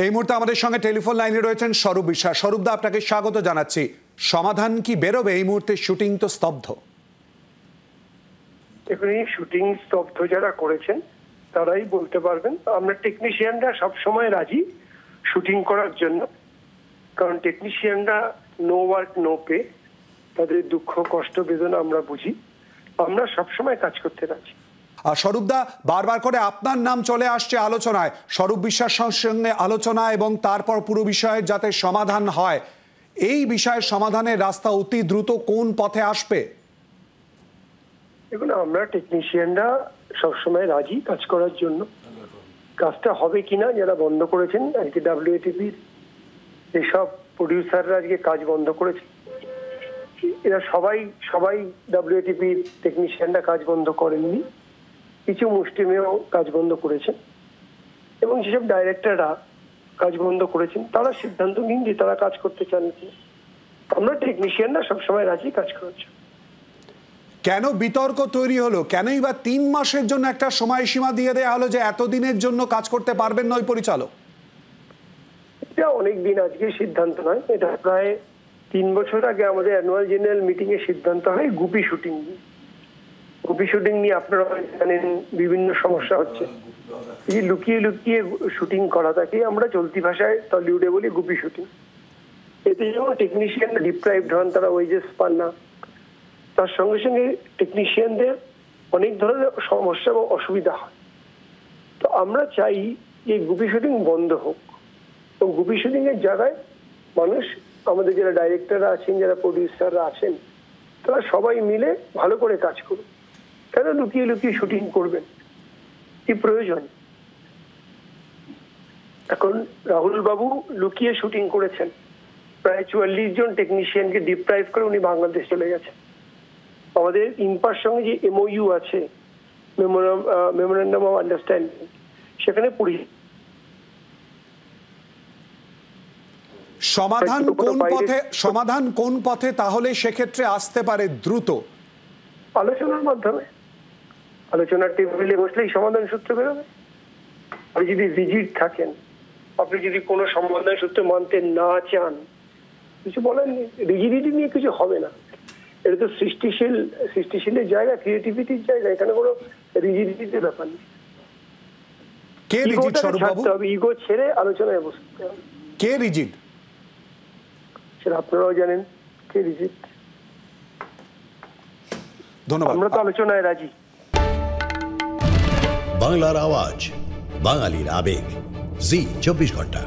এই মুহূর্তে আমাদের সঙ্গে টেলিফোন লাইনে রয়েছেন স্বরূপ বিশ্বাস। স্বরূপদা, আপনাকে স্বাগত জানাচ্ছি। সমাধান কি বেরোবে? এই মুহূর্তে শুটিং তো স্তব্ধ। দেখুন, এই শুটিং স্তব্ধ যারা করেছেন তারাই বলতে পারবেন। আমরা টেকনিশিয়ানরা সবসময় রাজি শুটিং করার জন্য, কারণ টেকনিশিয়ানরা নো ওয়ার্ক নো পে, তাদের দুঃখ কষ্ট বেদনা আমরা বুঝি, আমরা সবসময় কাজ করতে রাজি। আর স্বরূপদা, বারবার করে আপনার নাম চলে আসছে আলোচনায়, স্বরূপ বিশ্বাসের সঙ্গে আলোচনা এবং তারপর পুরো বিষয়ের যাতে সমাধান হয়। এই বিষয়ের সমাধানের রাস্তা অতি দ্রুত কোন পথে আসবে? দেখুন, আমরা টেকনিশিয়ানরা সবসময় রাজি কাজ করার জন্য। কাজটা হবে কিনা যারা বন্ধ করেছেন, আজকে WATPর যেসব প্রডিউসাররা আজকে কাজ বন্ধ করেছে, এরা সবাই WATPর টেকনিশিয়ানরা কাজ বন্ধ করেননি, কিছু মুষ্টিমেয় কাজ বন্ধ করেছেন এবং যেসব ডাইরেক্টররা কাজ বন্ধ করেছেন তারা সিদ্ধান্ত নিন যে তারা কাজ করতে চান কি। আমরা টেকনিশিয়ানরা সবসময় রাজি কাজ করার জন্য। কেন বিতর্ক তৈরি হলো? কেনই বা 3 মাসের জন্য একটা সময়সীমা দিয়ে দেওয়া হলো যে এতদিনের জন্য কাজ করতে পারবেন না ওই পরিচালক? এটা অনেকদিন আজকে সিদ্ধান্ত নয়, এটা প্রায় 3 বছর আগে আমাদের অ্যানুয়াল জেনারেল মিটিং এ সিদ্ধান্ত হয় গুপি শুটিং নিয়ে। গুপি শুটিং নিয়ে আপনারা জানেন বিভিন্ন সমস্যা হচ্ছে। এই লুকিয়ে লুকিয়ে শুটিং করা, তাকে আমরা চলতি ভাষায় টলিউডে বলি গুপি শুটিং। এতে যেমন টেকনিশিয়ান ডিপ্রাইভড হন, তারা ওয়েজেস পান না, তার সঙ্গে সঙ্গে টেকনিশিয়ানদের অনেক ধরনের সমস্যা এবং অসুবিধা হয়। তো আমরা চাই যে গুপি শুটিং বন্ধ হোক এবং গুপি শুটিং এর জায়গায় মানুষ, আমাদের যারা ডাইরেক্টররা আছেন, যারা প্রডিউসাররা আছেন, তারা সবাই মিলে ভালো করে কাজ করুন। কেন লুকিয়ে লুকিয়ে শুটিং করবেন? কি প্রয়োজন? এখন রাহুল বাবু লুকিয়ে শুটিং করেছেন, প্রায় 44 জন টেকনিশিয়ানকে ডিপ্রাইভ করে উনি বাংলাদেশ চলে গেছেন। আমাদের ইম্পার সঙ্গে যে MOU আছে, মেমোরেন্ডাম অফ আন্ডারস্ট্যান্ডিং, সেখানে সমাধান কোন পথে তাহলে সেক্ষেত্রে আসতে পারে দ্রুত? আলোচনার মাধ্যমে, আলোচনার টেবিলে বসলেই সমাধান সূত্র বেরোবে। আপনি যদি রিজিড থাকেন, আপনি যদি কোনো সমাধান সূত্র মানতে না চান, কিছু বলেন নেই, রিজিডিটি নিয়ে কিছু হবে না। এটা তো সৃষ্টিশীলের জায়গা, ক্রিয়েটিভিটির জায়গা, এখানে কোনো রিজিডিটির ব্যাপার নেই। কে রিজিড স্বরূপবাবু? ইগো ছেড়ে আলোচনায় বসতে হবে। কে রিজিড সেটা আপনারাও জানেন কে রিজিড। ধন্যবাদ। আমরা তো আলোচনায় রাজি। বাংলার আওয়াজ, বাঙালির আবেগ, জি 24 ঘন্টা।